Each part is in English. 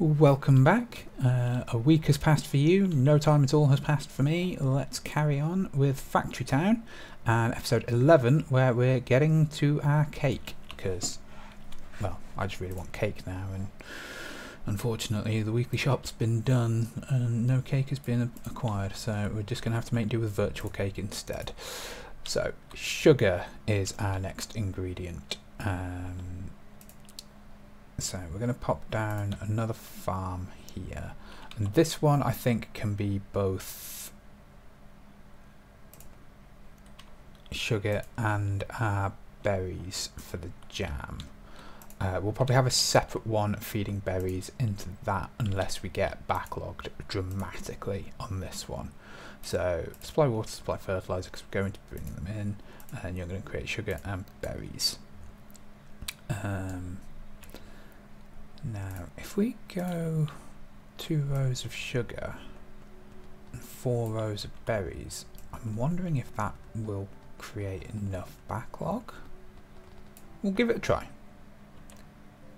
Welcome back. A week has passed for you, no time at all has passed for me. Let's carry on with Factory Town and episode 11, where we're getting to our cake, because, well, I just really want cake now, and unfortunately the weekly shop's been done and no cake has been acquired, so we're just going to have to make do with virtual cake instead. So, sugar is our next ingredient. So we're going to pop down another farm here, and this one I think can be both sugar and berries for the jam. We'll probably have a separate one feeding berries into that unless we get backlogged dramatically on this one. So supply water, supply fertilizer, because we're going to bring them in, and you're going to create sugar and berries. Now, if we go 2 rows of sugar and 4 rows of berries, I'm wondering if that will create enough backlog. We'll give it a try.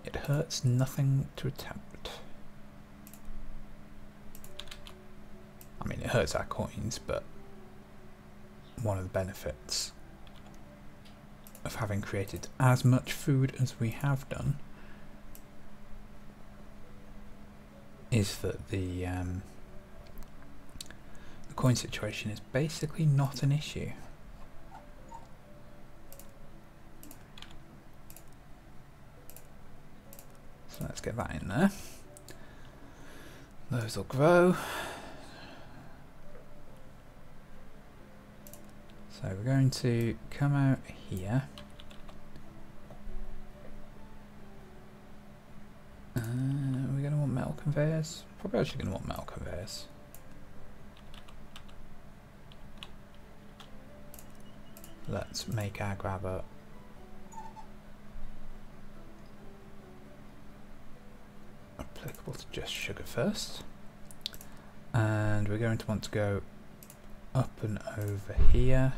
It hurts nothing to attempt. I mean, it hurts our coins, but one of the benefits of having created as much food as we have done is that the coin situation is basically not an issue. So let's get that in there. Those will grow. So we're going to come out here. We're going to want metal conveyors. Probably actually going to want metal conveyors. Let's make our grabber applicable to just sugar first. And we're going to want to go up and over here.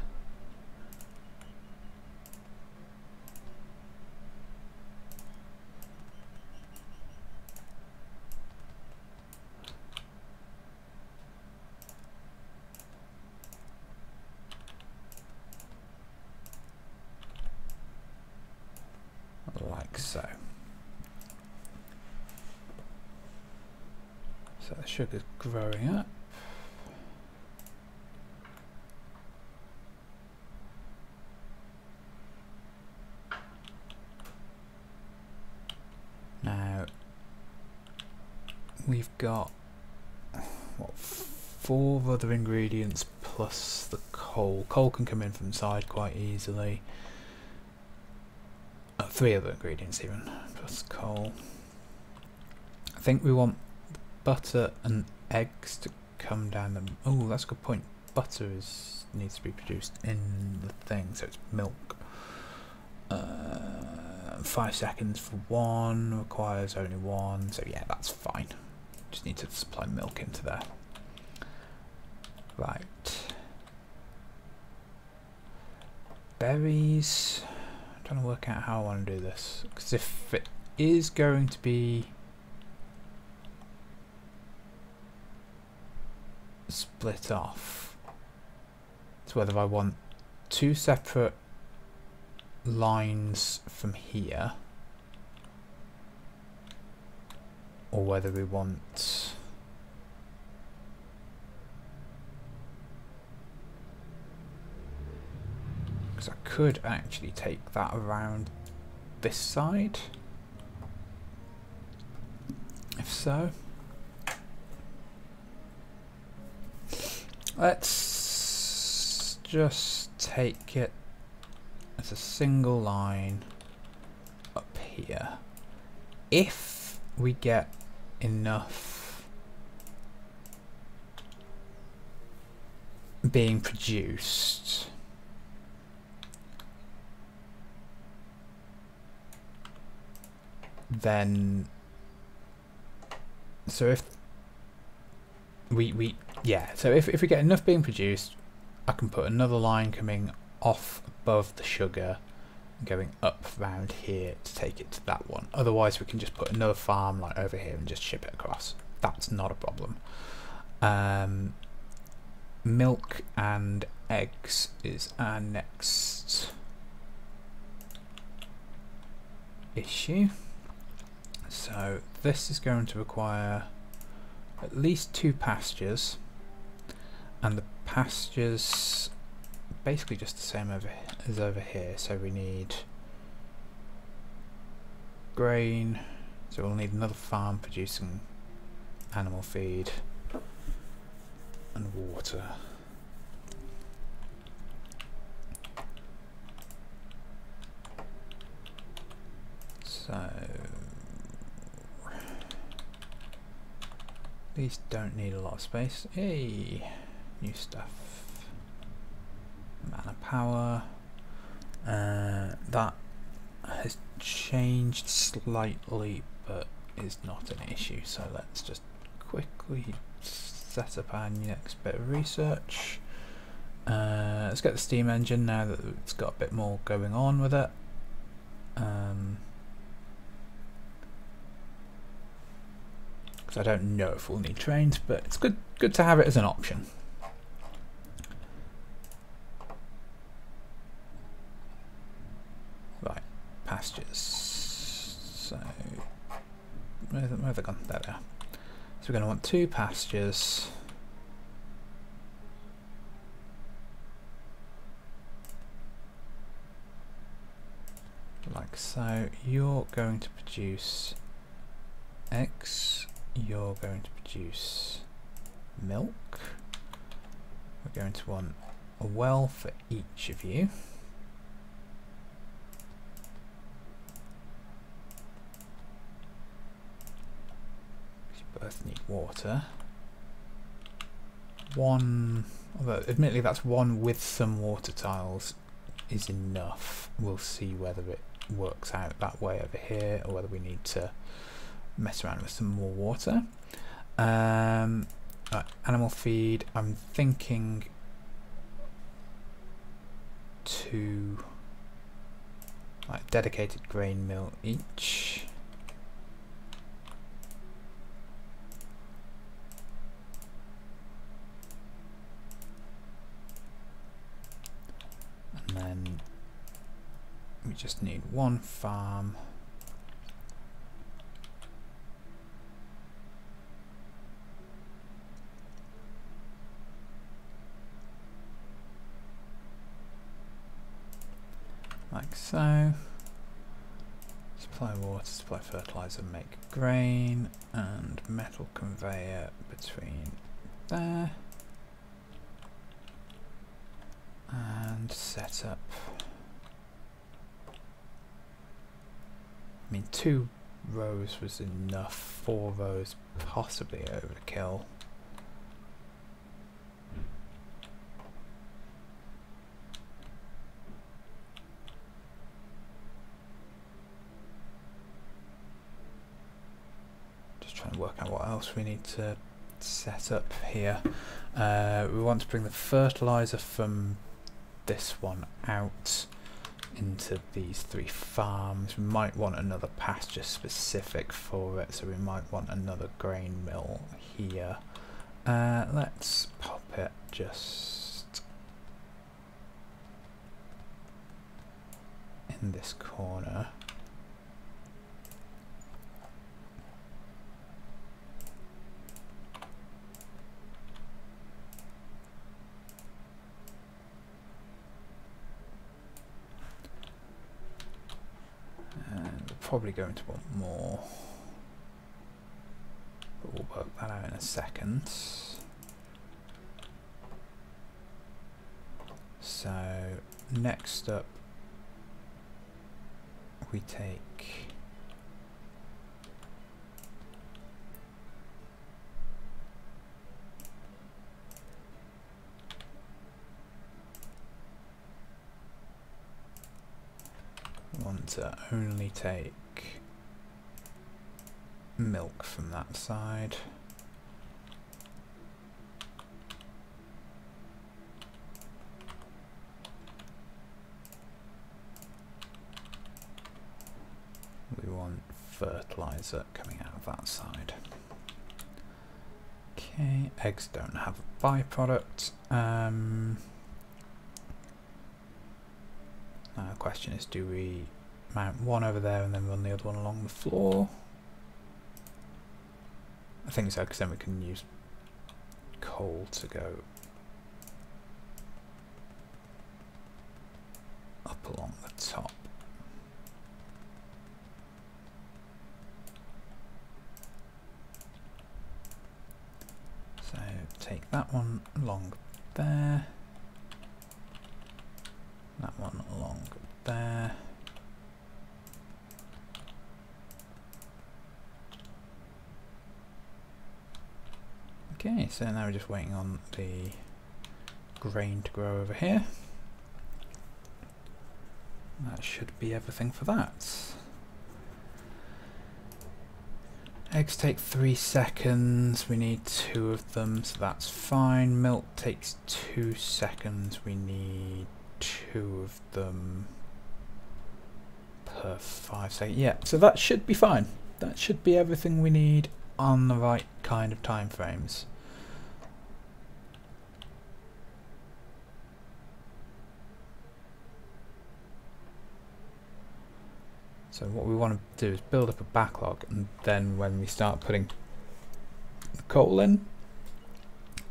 Like so. So the sugar's growing up. Now we've got what, 4 other ingredients plus the coal. Coal can come in from the side quite easily. 3 other ingredients even, plus coal. I think we want butter and eggs to come down the... Oh, that's a good point. Butter needs to be produced in the thing, so it's milk. 5 seconds for 1, requires only 1, so yeah, that's fine. Just need to supply milk into there. Right. Berries. Trying to work out how I want to do this, because if it is going to be split off, it's whether I want 2 separate lines from here or whether we want I could actually take that around this side, if so. Let's just take it as a single line up here. If we get enough being produced, then so if we get enough being produced, I can put another line coming off above the sugar, going up round here to take it to that one. Otherwise we can just put another farm like over here and just ship it across. That's not a problem. Milk and eggs is our next issue. So this is going to require at least 2 pastures, and the pastures basically just the same as over here. So we need grain, so we'll need another farm producing animal feed and water. So these don't need a lot of space. Hey, new stuff. Mana power. That has changed slightly, but is not an issue. So let's just quickly set up our next bit of research. Let's get the steam engine now that it's got a bit more going on with it. Because I don't know if we'll need trains, but it's good to have it as an option. Right, pastures. So where have they gone? There they are. So we're going to want 2 pastures. Like so. You're going to produce eggs. You're going to produce milk. We're going to want a well for each of you. Both need water. One, although admittedly that's one with some water tiles is enough. We'll see whether it works out that way over here or whether we need to mess around with some more water. Right, animal feed, I'm thinking 2 like dedicated grain mill each. And then we just need 1 farm. Like so. Supply water, supply fertilizer, make grain, and metal conveyor between there. And set up. I mean, 2 rows was enough, 4 rows possibly overkill. Just trying to work out what else we need to set up here. We want to bring the fertilizer from this one out into these 3 farms. We might want another pasture specific for it, so we might want another grain mill here. Let's pop it just in this corner. Probably going to want more, but we'll work that out in a second. So next up we take want to only take milk from that side. fertilizer coming out of that side. Okay, eggs don't have a byproduct. Now the question is, do we mount one over there and then run the other one along the floor? I think so, because then we can use coal to go up along the top. So take that one along there, that one along there. Okay, so now we're just waiting on the grain to grow over here. That should be everything for that. Eggs take 3 seconds, we need 2 of them, so that's fine. Milk takes 2 seconds, we need 2 of them per 5 seconds. Yeah, so that should be fine. That should be everything we need on the right kind of time frames. So what we want to do is build up a backlog, and then when we start putting the coal in,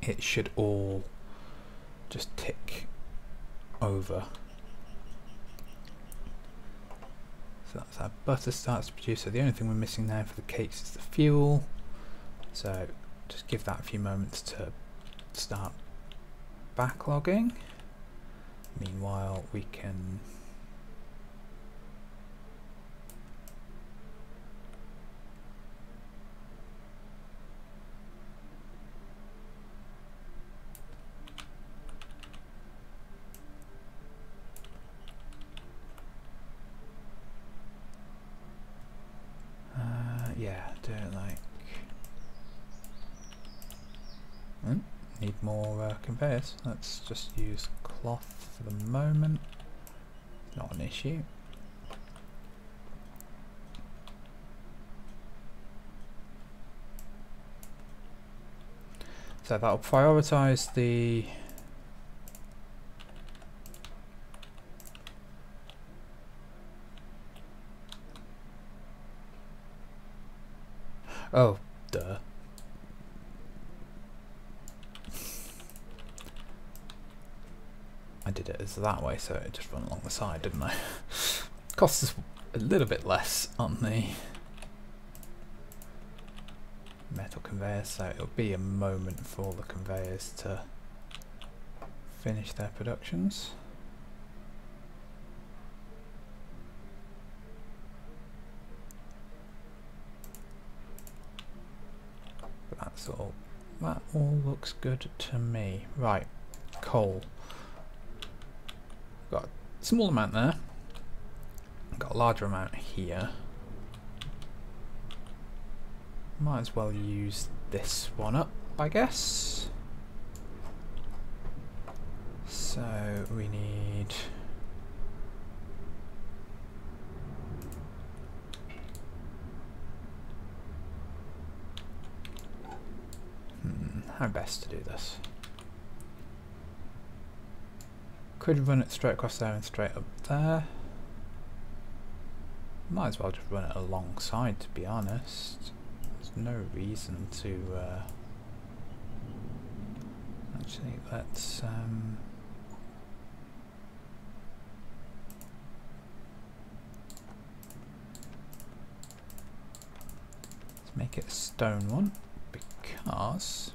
it should all just tick over. So that's how butter starts to produce. So the only thing we're missing now for the cakes is the fuel. So just give that a few moments to start backlogging. Meanwhile, we can do it like need more conveyors. Let's just use cloth for the moment. Not an issue. So that'll prioritize the oh, duh. I did it as that way, so it just went along the side, didn't I? Costs us a little bit less on the metal conveyors, so it'll be a moment for all the conveyors to finish their productions. That's all. That all looks good to me. Right, coal. Got a small amount there. Got a larger amount here. Might as well use this one up, I guess. So we need how best to do this. Could run it straight across there and straight up there. Might as well just run it alongside, to be honest. There's no reason to actually let's make it a stone one, because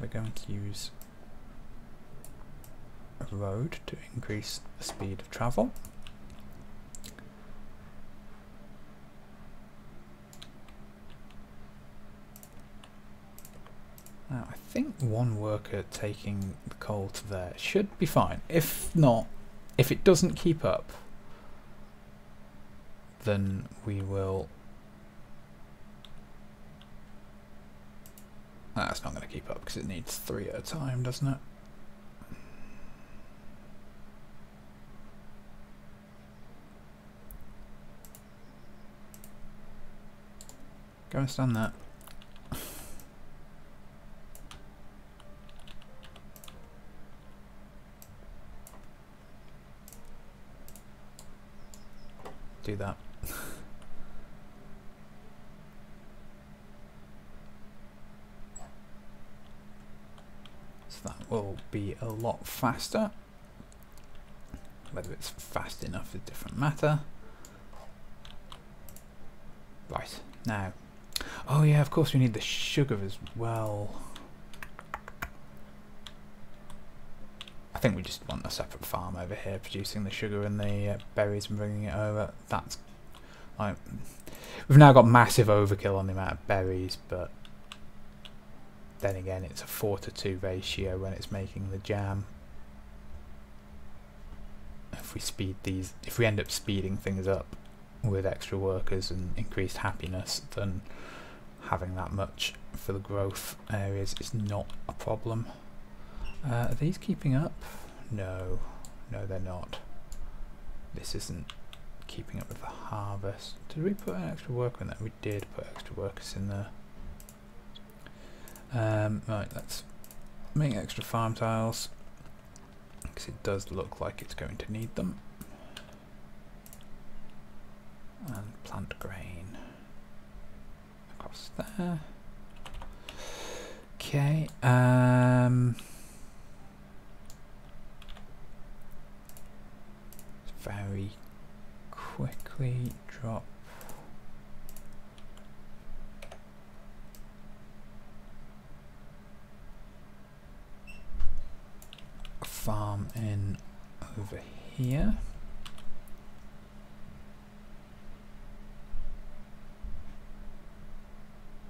we're going to use a road to increase the speed of travel. Now I think one worker taking the coal to there should be fine. If not, if it doesn't keep up, then we will... That's not going to keep up because it needs 3 at a time, doesn't it? Go and stand there. Do that. So that will be a lot faster. Whether it's fast enough is a different matter. Right, now. Oh yeah, of course we need the sugar as well. I think we just want a separate farm over here producing the sugar and the berries and bringing it over. That's like, we've now got massive overkill on the amount of berries, but then again it's a 4:2 ratio when it's making the jam. If we end up speeding things up with extra workers and increased happiness, then having that much for the growth areas is not a problem. Are these keeping up? No, they're not. This isn't keeping up with the harvest. Did we put an extra worker in there? We did put extra workers in there. Right, let's make extra farm tiles, because it does look like it's going to need them. And plant grain across there. Okay. Very quickly drop a farm in over here.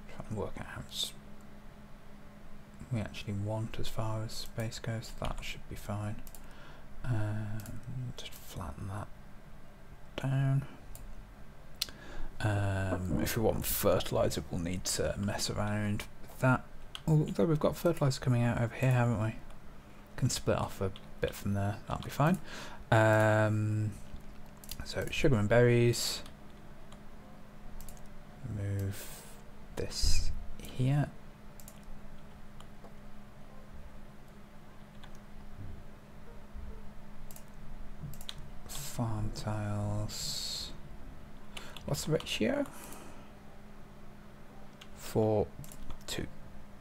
Try and work out how much we actually want as far as space goes. That should be fine. Just flatten that down. If we want fertilizer, we'll need to mess around with that. Although we've got fertilizer coming out over here, haven't we? Can split off a bit from there. That'll be fine. So sugar and berries. Move this here. Farm tiles. What's the ratio? 4 2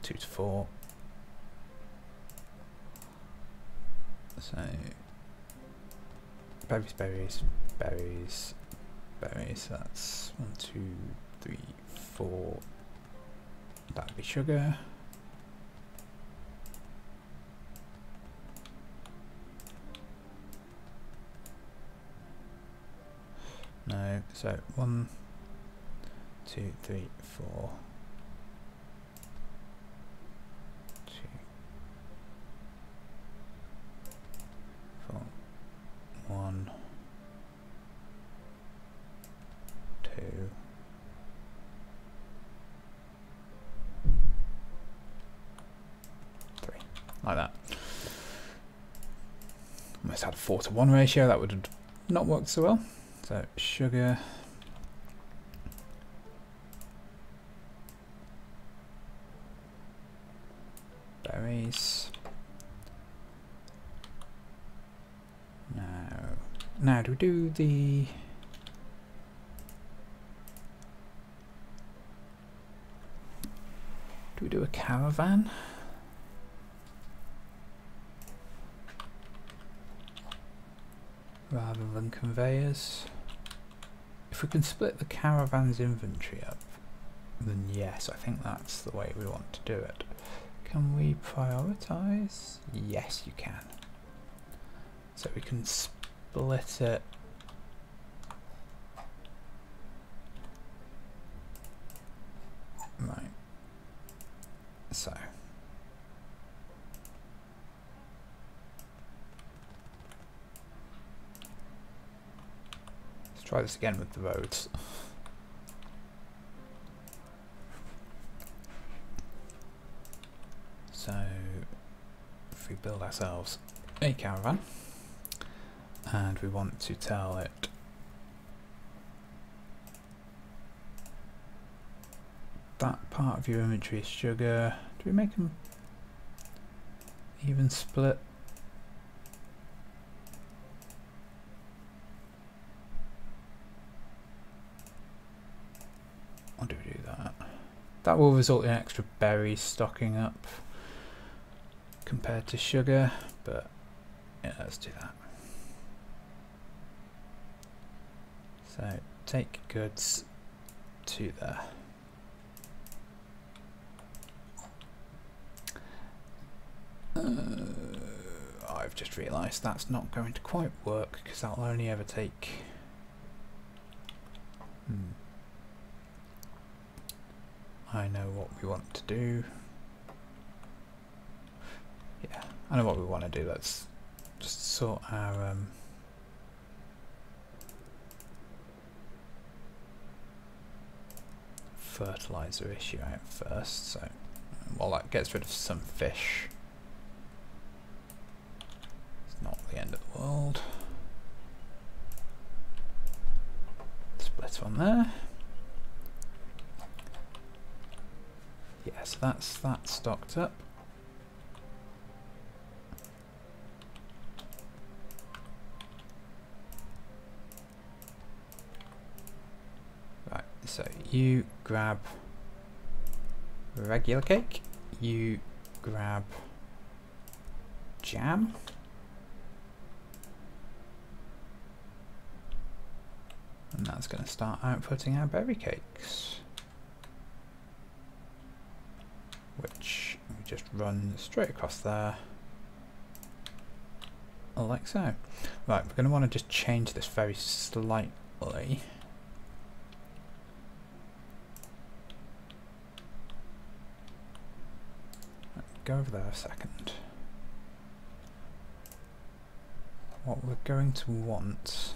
2 to 4. So berries, berries, berries, berries. That's 1, 2, 3, 4. That'd be sugar. No, so 1, 2, 3, 4, 2, 4, 1, 2, 3, like that. Almost had a 4:1 ratio. That would have not worked so well. So sugar, berries. Now do we do the a caravan? Rather than conveyors. If we can split the caravan's inventory up, then yes, I think that's the way we want to do it. Can we prioritize? Yes, you can. So we can split it. Right. So. Try this again with the roads. So if we build ourselves a caravan and we want to tell it that part of your inventory is sugar. Do we make them even split? Or do we do that? That will result in extra berries stocking up compared to sugar, but yeah, let's do that. So take goods to there. I've just realised that's not going to quite work because that'll only ever take I know what we want to do. Yeah, I know what we want to do. Let's just sort our fertilizer issue out first. So while that gets rid of some fish, it's not the end of the world. Split on there. Yeah, so that's that stocked up. Right, so you grab regular cake, you grab jam, and that's going to start outputting our berry cakes, which we just run straight across there like so. Right, we're going to want to just change this very slightly. Go over there a second. What we're going to want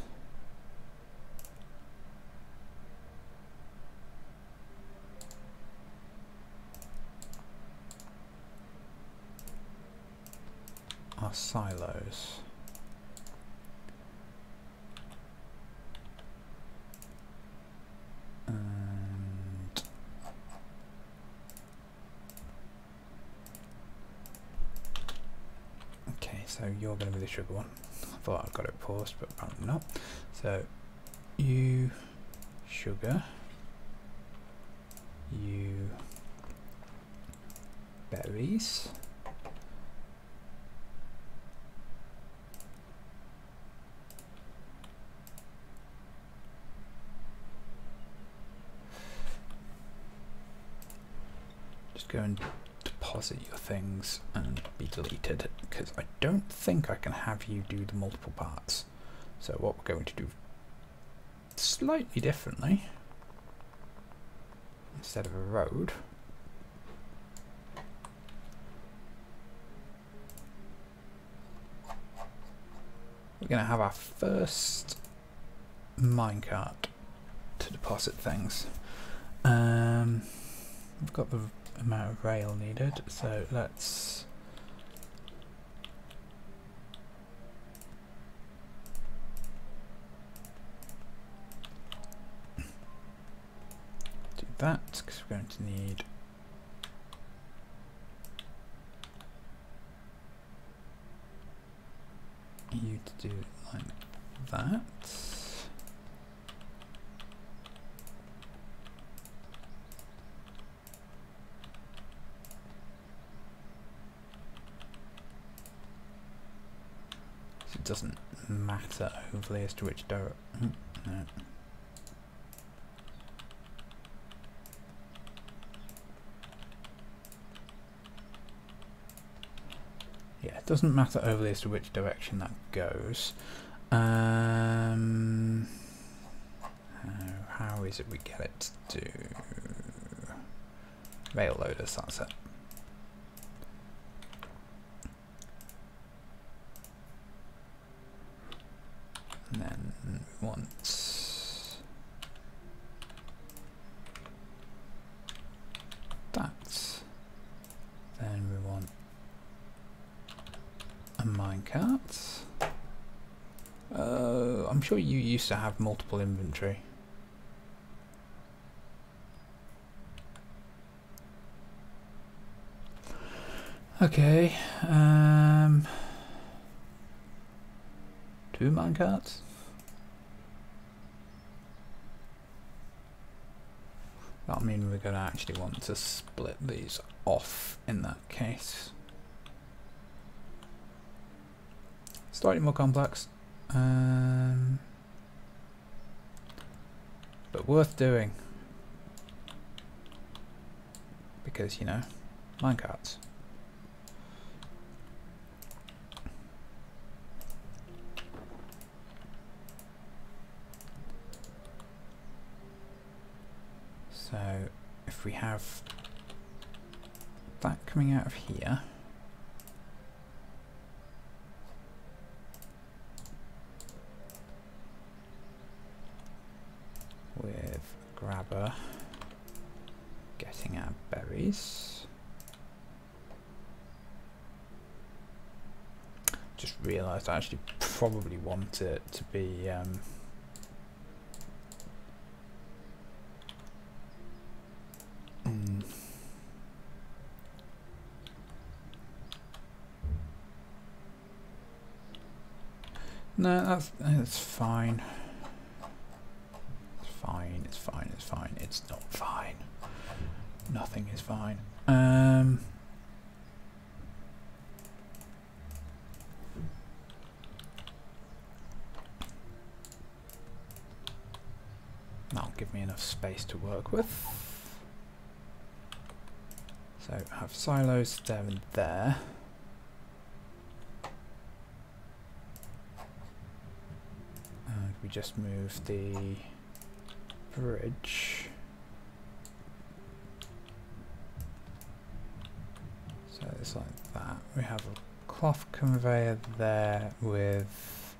are silos. And okay, so you're going to be the sugar one. I thought I got it paused, but apparently not. So you sugar, you berries, just go and deposit your things and be deleted, because I don't think I can have you do the multiple parts. So what we're going to do slightly differently, instead of a road, we're going to have our first minecart to deposit things. We've got the amount of rail needed, so let's do that, because we're going to need you to do it like that. It doesn't matter overly as to which direction. No. Yeah, it doesn't matter overly as to which direction that goes. How is it we get it to rail loaders? That's it. And then we want that. Then we want a minecart. I'm sure you used to have multiple inventory. Okay, 2 minecarts. That'll mean we're going to actually want to split these off in that case. Slightly more complex, but worth doing because, you know, minecarts. So if we have that coming out of here, with grabber getting our berries. Just realised I actually probably want it to be no, that's fine. It's fine, it's fine, it's fine. It's not fine. Nothing is fine. That'll give me enough space to work with. So have silos there and there. And we just move the bridge. So it's like that. We have a cloth conveyor there with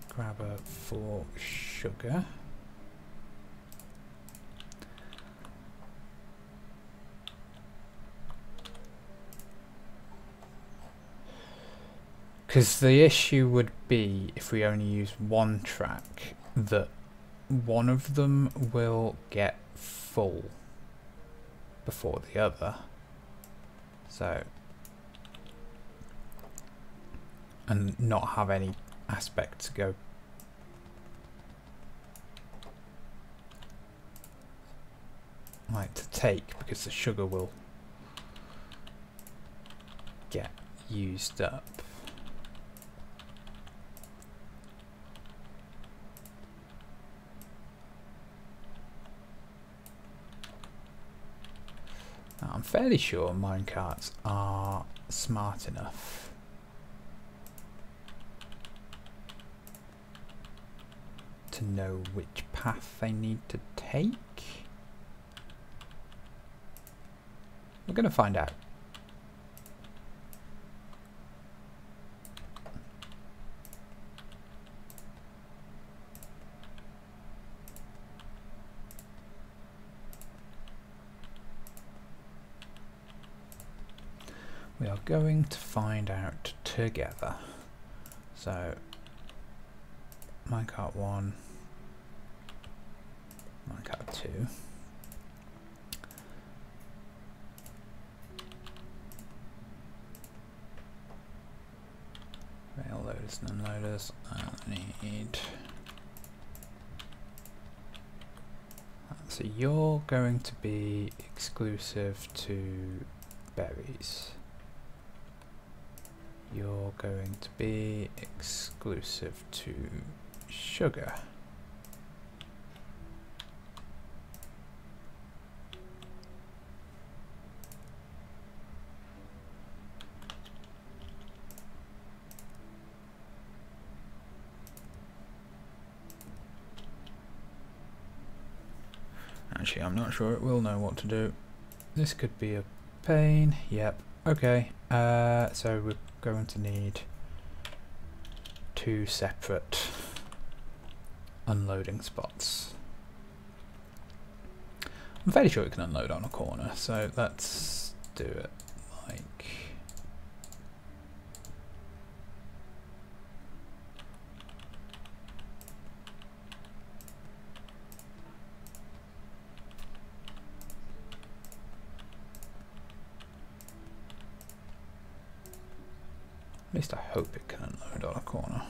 grabber for sugar. Because the issue would be if we only use one track, that one of them will get full before the other. So, and not have any aspect to go like to take, because the sugar will get used up. Now, I'm fairly sure minecarts are smart enough to know which path they need to take. We're going to find out. We are going to find out together. So, minecart 1, minecart 2. Rail loaders and unloaders. I need. So you're going to be exclusive to berries. You're going to be exclusive to sugar. Actually, I'm not sure it will know what to do. This could be a pain. Yep. Okay. So we're going to need 2 separate unloading spots. I'm fairly sure it can unload on a corner, so let's do it like least I hope it can unload on a corner.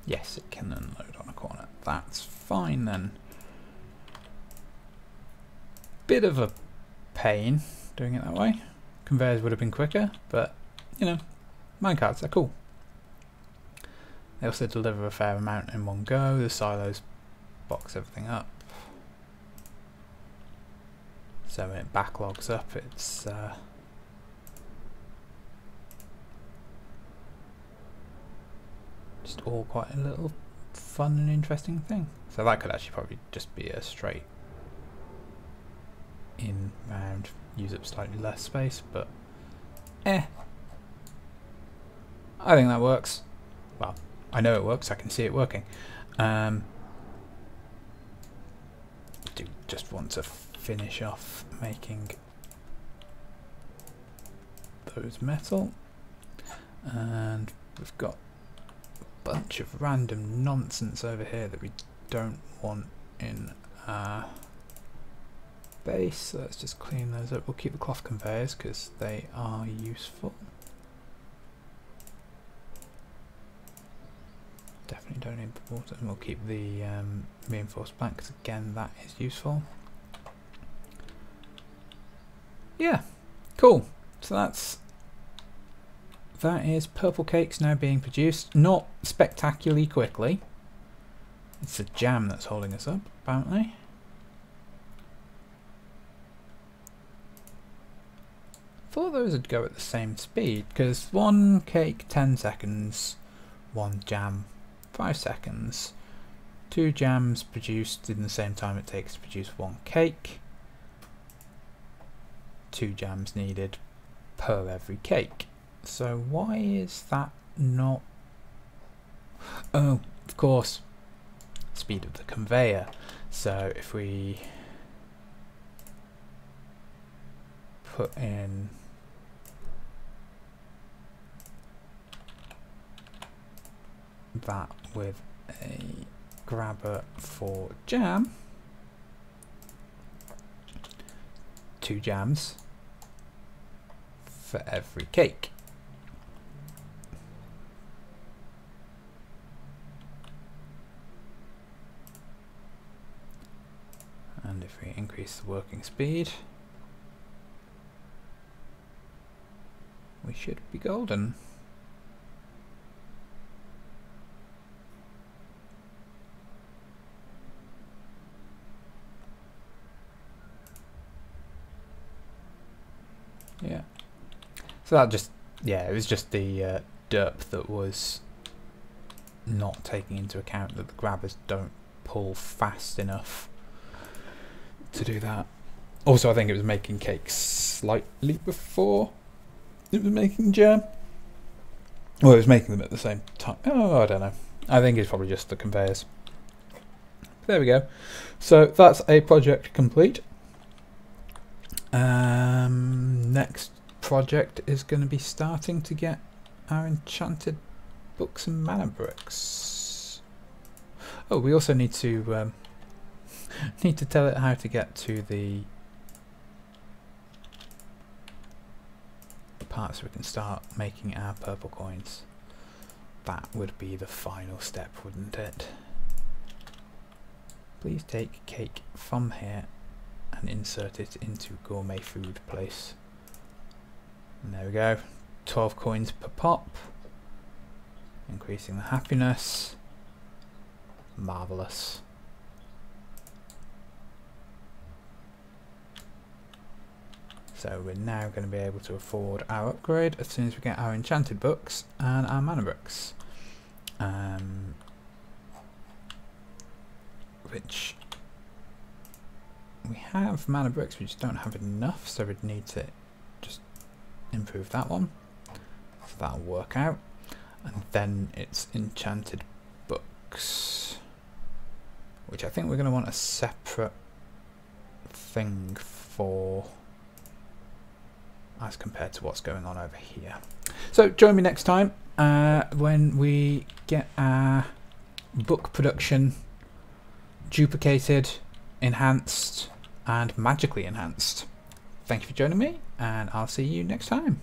Yes, it can unload on a corner. That's fine then. Bit of a pain doing it that way. Conveyors would have been quicker, but you know, minecarts, they're cool. They also deliver a fair amount in one go. The silos box everything up. So when it backlogs up, it's just all quite a little fun and interesting thing. So that could actually probably just be a straight in round, use up slightly less space, but I think that works. Well, I know it works, I can see it working. Do just want to finish off making those metal, and we've got bunch of random nonsense over here that we don't want in our base, so let's just clean those up. We'll keep the cloth conveyors because they are useful. Definitely don't need the water, and we'll keep the reinforced plank because again that is useful. Yeah, cool. So that is purple cakes now being produced. Not spectacularly quickly. It's the jam that's holding us up, apparently. Thought those would go at the same speed, because one cake 10 seconds, one jam 5 seconds. 2 jams produced in the same time it takes to produce 1 cake. 2 jams needed per every cake. So why is that not... Oh, of course, speed of the conveyor. So if we put in that with a grabber for jam, 2 jams for every cake. And if we increase the working speed, we should be golden. Yeah. So that just, yeah, it was just the derp that was not taking into account that the grabbers don't pull fast enough to do that. Also, I think it was making cakes slightly before it was making jam. Well, it was making them at the same time. Oh, I don't know. I think it's probably just the conveyors. But there we go. So that's a project complete. Next project is going to be starting to get our enchanted books and mana bricks. Oh, we also need to tell it how to get to the part so we can start making our purple coins. That would be the final step, wouldn't it? Please take cake from here and insert it into gourmet food place. And there we go. 12 coins per pop. Increasing the happiness. Marvellous. So we're now going to be able to afford our upgrade as soon as we get our enchanted books and our mana bricks. Which we have mana bricks, we just don't have enough, so we'd need to just improve that one. So that'll work out. And then it's enchanted books, which I think we're going to want a separate thing for as compared to what's going on over here. So join me next time when we get our book production, duplicated, enhanced, and magically enhanced. Thank you for joining me, and I'll see you next time.